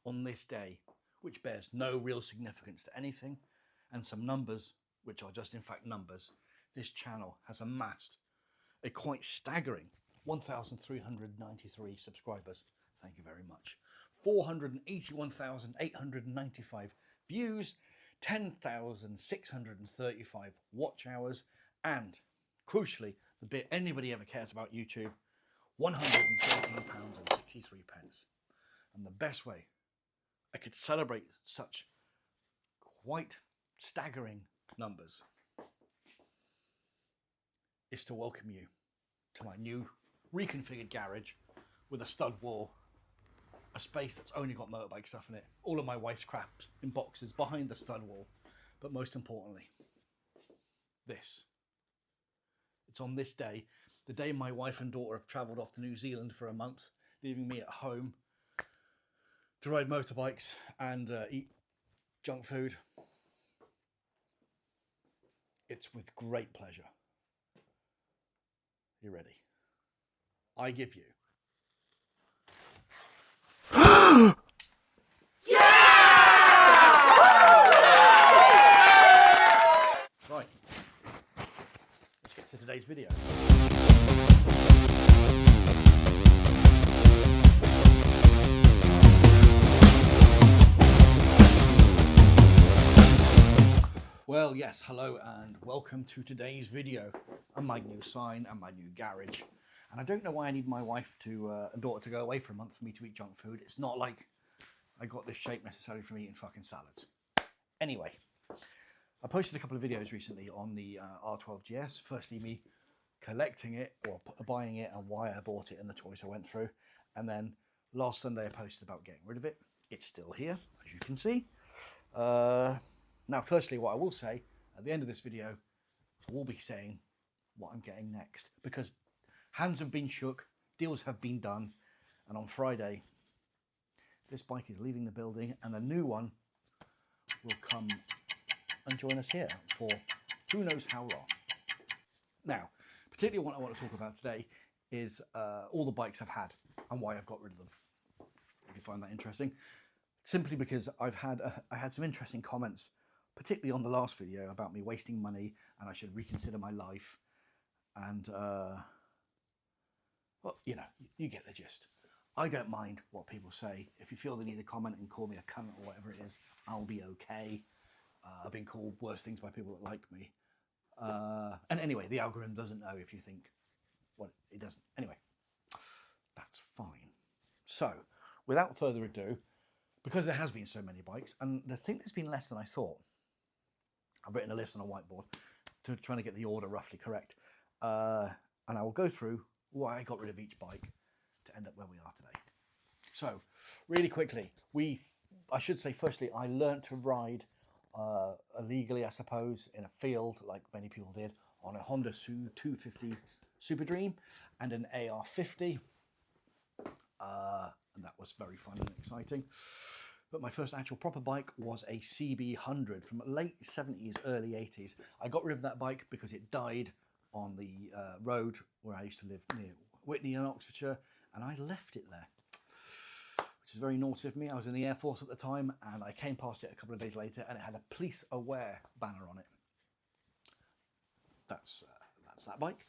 on this day, which bears no real significance to anything, and some numbers, which are just in fact numbers, this channel has amassed a quite staggering 1,393 subscribers. Thank you very much. 481,895 views, 10,635 watch hours, and crucially, the bit anybody ever cares about YouTube, £113.63. And the best way I could celebrate such quite staggering numbers is to welcome you to my new reconfigured garage with a stud wall, a space that's only got motorbike stuff in it, all of my wife's crap in boxes behind the stud wall, but most importantly, this. It's on this day, the day my wife and daughter have travelled off to New Zealand for a month, leaving me at home to ride motorbikes and eat junk food. It's with great pleasure. You ready? I give you. Right. Let's get to today's video. Well, yes, hello and welcome to today's video and my new sign and my new garage. And I don't know why I need my wife and daughter to go away for a month for me to eat junk food. It's not like I got this shape necessarily from eating fucking salads. Anyway, I posted a couple of videos recently on the R12 GS. Firstly, me collecting it or buying it and why I bought it and the choice I went through. And then last Sunday I posted about getting rid of it. It's still here, as you can see. Now, firstly, what I will say at the end of this video, I will be saying what I'm getting next, because hands have been shook, deals have been done, and on Friday, this bike is leaving the building and a new one will come and join us here for who knows how long. Now, particularly what I want to talk about today is all the bikes I've had and why I've got rid of them, if you find that interesting. Simply because I had some interesting comments, particularly on the last video, about me wasting money and I should reconsider my life. And, well, you know, you get the gist. I don't mind what people say. If you feel they need to comment and call me a cunt or whatever it is, I'll be okay. I've been called worse things by people that like me. And anyway, the algorithm doesn't know if you think, well, it doesn't. Anyway, that's fine. So, without further ado, because there has been so many bikes, and I think there's been less than I thought, I've written a list on a whiteboard to trying to get the order roughly correct. And I will go through why I got rid of each bike to end up where we are today. So, really quickly, I should say firstly, I learnt to ride illegally, I suppose, in a field, like many people did, on a Honda 250 Superdream and an AR50. And that was very fun and exciting. But my first actual proper bike was a CB100 from late 70s, early 80s. I got rid of that bike because it died on the road where I used to live near Whitney in Oxfordshire, and I left it there, which is very naughty of me. I was in the Air Force at the time, and I came past it a couple of days later, and it had a police aware banner on it. That's that bike.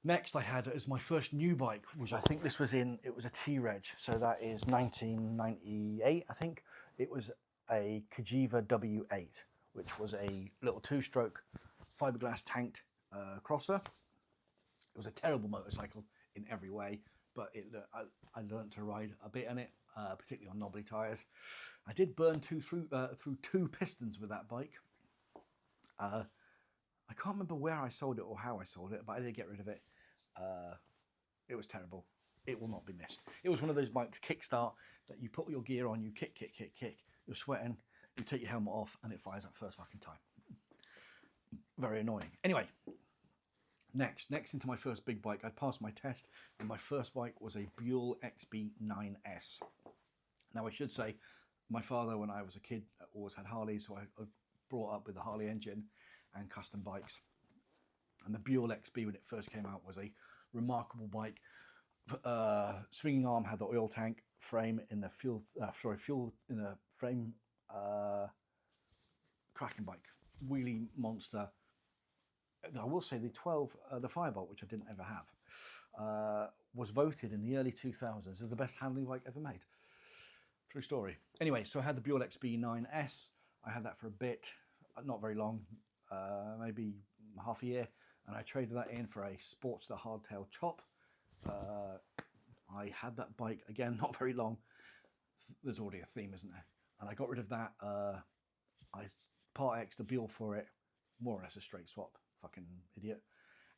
Next I had as my first new bike, which I think it was a T-Reg, so that is 1998, I think. It was a Cagiva W8, which was a little two-stroke fiberglass tanked crosser. It was a terrible motorcycle in every way, but I learned to ride a bit in it, particularly on knobbly tyres. I did burn through two pistons with that bike. I can't remember where I sold it or how I sold it, but I did get rid of it. It was terrible. It will not be missed. It was one of those bikes, kickstart, that you put your gear on, you kick, you're sweating, you take your helmet off, and it fires up first fucking time. Very annoying. Anyway, next into my first big bike. I'd passed my test, and my first bike was a Buell XB9S. Now, I should say, my father, when I was a kid, always had Harleys, so I brought up with the Harley engine and custom bikes. And the Buell XB, when it first came out, was a remarkable bike. Swinging arm, had the oil tank, frame in the fuel in the frame, cracking bike, wheelie monster. I will say the Firebolt, which I didn't ever have, was voted in the early 2000s as the best handling bike ever made. True story. Anyway, so I had the Buell XB9S. I had that for a bit, not very long, maybe half a year, and I traded that in for a Sportster hardtail chop. I had that bike, again, not very long. There's already a theme, isn't there? And I got rid of that. I part X the Buell for it, more or less a straight swap. Fucking idiot.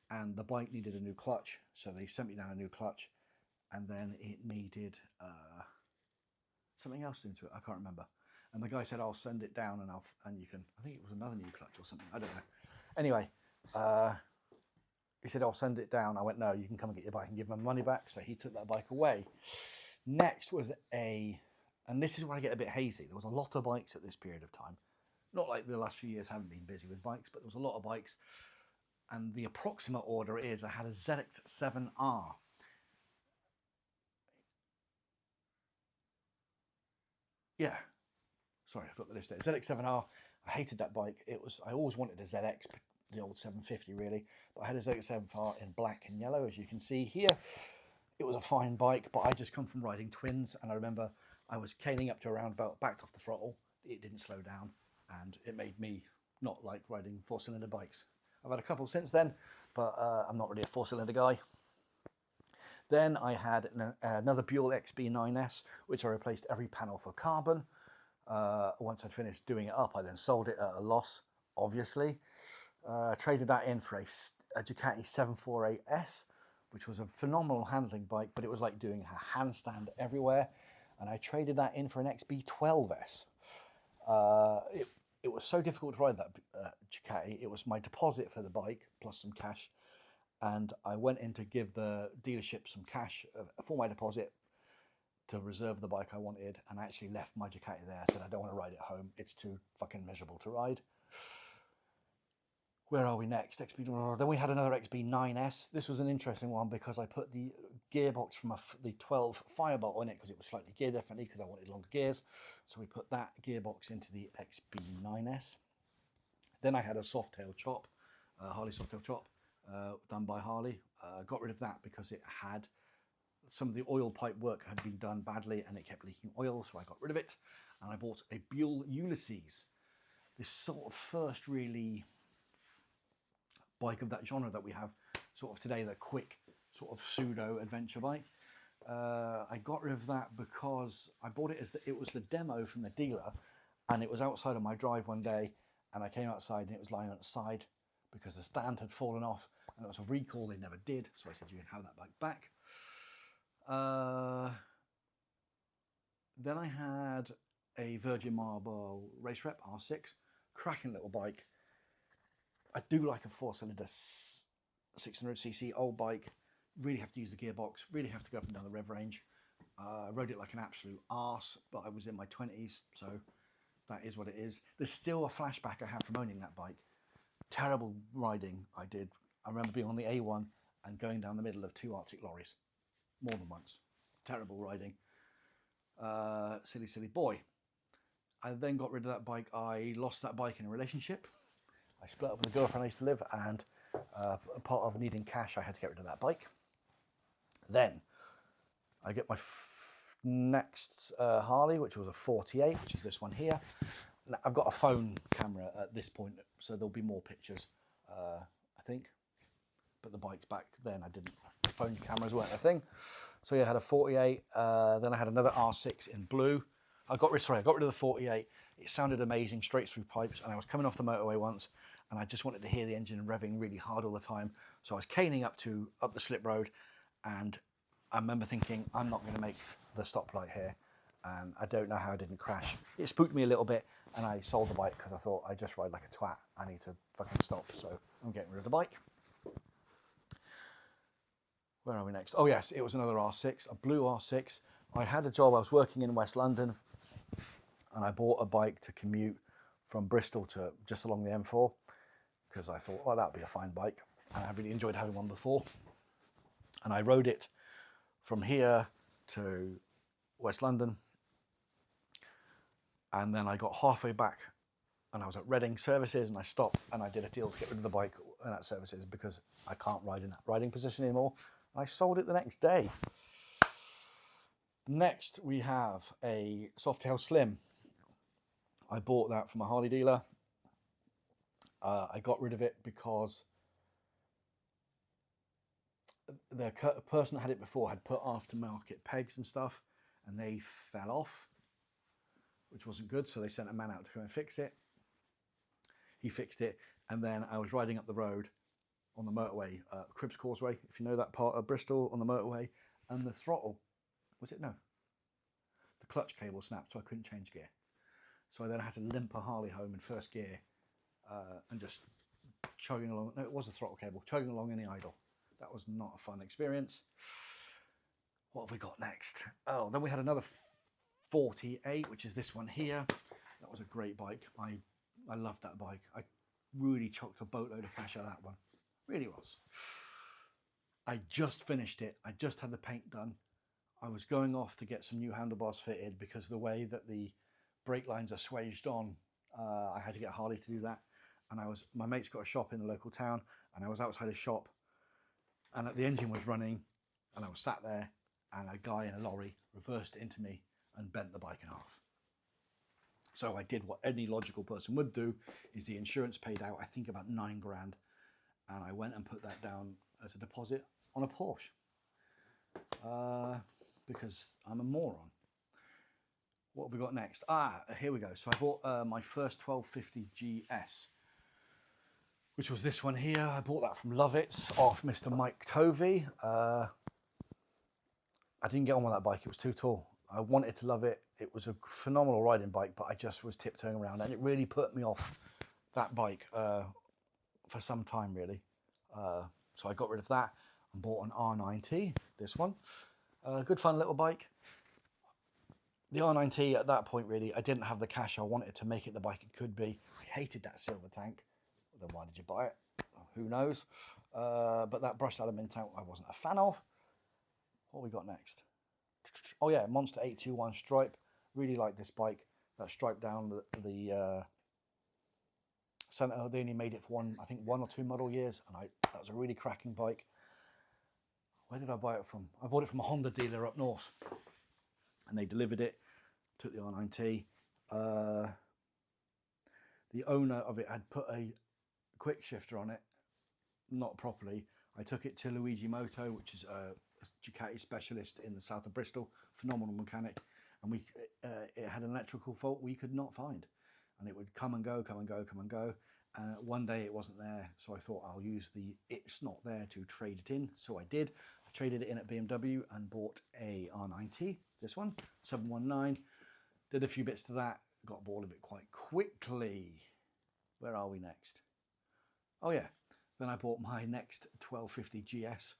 And the bike needed a new clutch, so they sent me down a new clutch, and then it needed something else into it. I can't remember. And the guy said, "I'll send it down, and you can." I think it was another new clutch or something. I don't know. Anyway, he said, "I'll send it down." I went, "No, you can come and get your bike and give my money back." So he took that bike away. Next was and this is where I get a bit hazy. There was a lot of bikes at this period of time. Not like the last few years haven't been busy with bikes, but there was a lot of bikes. And the approximate order is I had a ZX7R. Yeah, sorry, I've got the list there. ZX7R. I hated that bike. I always wanted a ZX, the old 750 really, but I had a ZX7R in black and yellow, as you can see here. It was a fine bike, but I just come from riding twins, and I remember I was caning up to a roundabout, backed off the throttle. It didn't slow down, and it made me not like riding four-cylinder bikes. I've had a couple since then, but I'm not really a four-cylinder guy. Then I had another Buell XB9S, which I replaced every panel for carbon. Once I'd finished doing it up, I then sold it at a loss, obviously. Traded that in for a Ducati 748S, which was a phenomenal handling bike, but it was like doing a handstand everywhere. And I traded that in for an XB12S. It was so difficult to ride that Ducati. It was my deposit for the bike, plus some cash. And I went in to give the dealership some cash for my deposit to reserve the bike I wanted, and I actually left my Ducati there. I said, I don't want to ride it home. It's too fucking miserable to ride. Where are we next? Then we had another XB9S. This was an interesting one because I put the gearbox from the 12 Firebolt on it because it was slightly geared differently because I wanted longer gears. So we put that gearbox into the XB9S. Then I had a Softail chop, Harley Softail chop, done by Harley. Got rid of that because it had some of the oil pipe work had been done badly and it kept leaking oil, so I got rid of it. And I bought a Buell Ulysses, this sort of first really bike of that genre that we have sort of today, the quick sort of pseudo adventure bike. I got rid of that because I bought it it was the demo from the dealer, and it was outside of my drive one day, and I came outside and it was lying on its side because the stand had fallen off, and it was a recall. They never did, so I said, you can have that bike back. Then I had a Virgin Marble Race Rep R6, cracking little bike. I do like a four-cylinder 600cc old bike. Really have to use the gearbox, really have to go up and down the rev range. I rode it like an absolute arse, but I was in my 20s, so that is what it is. There's still a flashback I have from owning that bike. Terrible riding I did. I remember being on the A1 and going down the middle of two Arctic lorries, more than once. Terrible riding. Silly, silly boy. I then got rid of that bike. I lost that bike in a relationship. I split up with a girlfriend I used to live, and part of needing cash, I had to get rid of that bike. Then I get my next Harley, which was a 48, which is this one here. Now, I've got a phone camera at this point, so there'll be more pictures, I think. But the bikes back then, I didn't. Phone cameras weren't a thing. So yeah, I had a 48. Then I had another R6 in blue. I got rid of the 48. It sounded amazing, straight through pipes, and I was coming off the motorway once, and I just wanted to hear the engine revving really hard all the time. So I was caning up the slip road, and I remember thinking, I'm not going to make the stoplight here, and I don't know how I didn't crash. It spooked me a little bit, and I sold the bike because I thought, I just ride like a twat. I need to fucking stop, so I'm getting rid of the bike. Where are we next? Oh yes, it was another R6, a blue R6. I had a job, I was working in West London, and I bought a bike to commute from Bristol to just along the M4 because I thought, oh, that'd be a fine bike. And I really enjoyed having one before. And I rode it from here to West London. And then I got halfway back and I was at Reading Services and I stopped and I did a deal to get rid of the bike at Services because I can't ride in that riding position anymore. I sold it the next day. Next, we have a Softail Slim. I bought that from a Harley dealer. I got rid of it because the person that had it before had put aftermarket pegs and stuff and they fell off, which wasn't good. So they sent a man out to go and fix it. He fixed it. And then I was riding up the road on the motorway, Cribbs Causeway, if you know that part of Bristol, on the motorway, and the throttle, was it? No. The clutch cable snapped, so I couldn't change gear. So I then had to limp a Harley home in first gear and just chugging along. No, it was a throttle cable, chugging along in the idle. That was not a fun experience. What have we got next? Oh, then we had another 48, which is this one here. That was a great bike. I loved that bike. I really chucked a boatload of cash out of that one. Really was. I just finished it. I just had the paint done. I was going off to get some new handlebars fitted because the way that the brake lines are swaged on, I had to get Harley to do that. And my mate's got a shop in the local town, and I was outside his shop, and the engine was running, and I was sat there, and a guy in a lorry reversed it into me and bent the bike in half. So I did what any logical person would do, is the insurance paid out, I think about £9 grand, and I went and put that down as a deposit on a Porsche because I'm a moron. What have we got next? Here we go. So I bought my first 1250 GS, which was this one here. I bought that from Lovitz off Mr. Mike Tovey. I didn't get on with that bike. It was too tall. I wanted to love it. It was a phenomenal riding bike, but I just was tiptoeing around, and it really put me off that bike for some time, really. So I got rid of that and bought an R9T, this one. Good fun little bike. The R9T at that point, really, I didn't have the cash I wanted to make it the bike it could be. I hated that silver tank. Then why did you buy it? Who knows? But that brushed aluminium tank I wasn't a fan of. What have we got next? Oh yeah, Monster 821 stripe. Really like this bike. That stripe down the centre. They only made it for I think one or two model years, and that was a really cracking bike. Where did I buy it from? I bought it from a Honda dealer up north, and they delivered it. Took the R9T. The owner of it had put a quick shifter on it, not properly. I took it to Luigi Moto, which is a Ducati specialist in the south of Bristol, phenomenal mechanic, and it had an electrical fault we could not find, and it would come and go, come and go, come and go. And one day it wasn't there, so I thought I'll use the "it's not there" to trade it in. So I did. I traded it in at BMW and bought a R9T, this one, 719. Did a few bits to that, got bored of it quite quickly. Where are we next? Oh yeah, then I bought my next 1250 GS.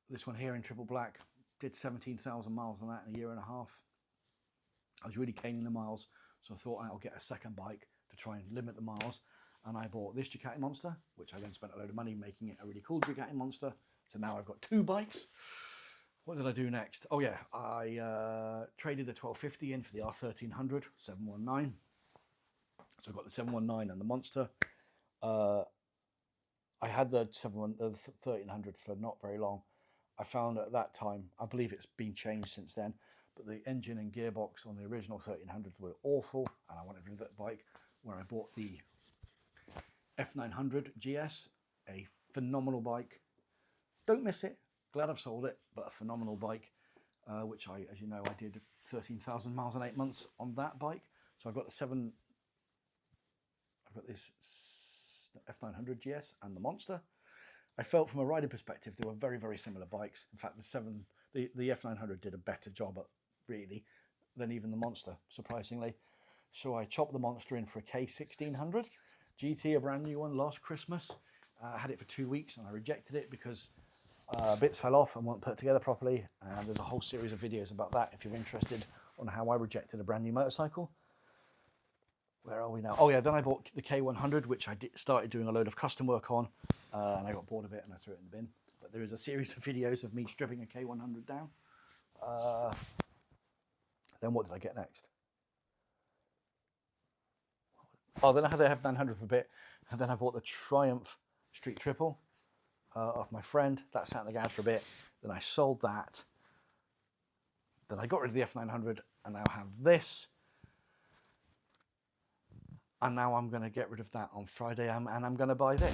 This one here in triple black. Did 17,000 miles on that in a year and a half. I was really caning the miles, so I thought I'll get a second bike to try and limit the miles. And I bought this Ducati Monster, which I then spent a load of money making it a really cool Ducati Monster. So now I've got two bikes. What did I do next? Oh yeah, I traded the 1250 in for the R1300 719. So I got the 719 and the Monster. I had the 1300 for not very long. I found at that time, I believe it's been changed since then, but the engine and gearbox on the original 1300 were awful, and I wanted rid of that bike, where I bought the F900 GS, a phenomenal bike. Don't miss it. Glad I've sold it, but a phenomenal bike, which as you know, I did 13,000 miles in 8 months on that bike. So I've got this F900 GS and the Monster. I felt from a riding perspective, they were very, very similar bikes. In fact, the F900 did a better job really than even the Monster, surprisingly. So I chopped the Monster in for a K1600 GT, a brand new one, last Christmas. I had it for 2 weeks and I rejected it because bits fell off and weren't put together properly. And there's a whole series of videos about that if you're interested on how I rejected a brand new motorcycle. Where are we now? Oh yeah, then I bought the K100, which I started doing a load of custom work on, and I got bored of it and I threw it in the bin. But there is a series of videos of me stripping a K100 down. Then what did I get next? Oh, then I had the F900 for a bit, and then I bought the Triumph Street Triple off my friend. That sat in the garage for a bit. Then I sold that. Then I got rid of the F900, and now I have this. And now I'm going to get rid of that on Friday, and I'm going to buy this.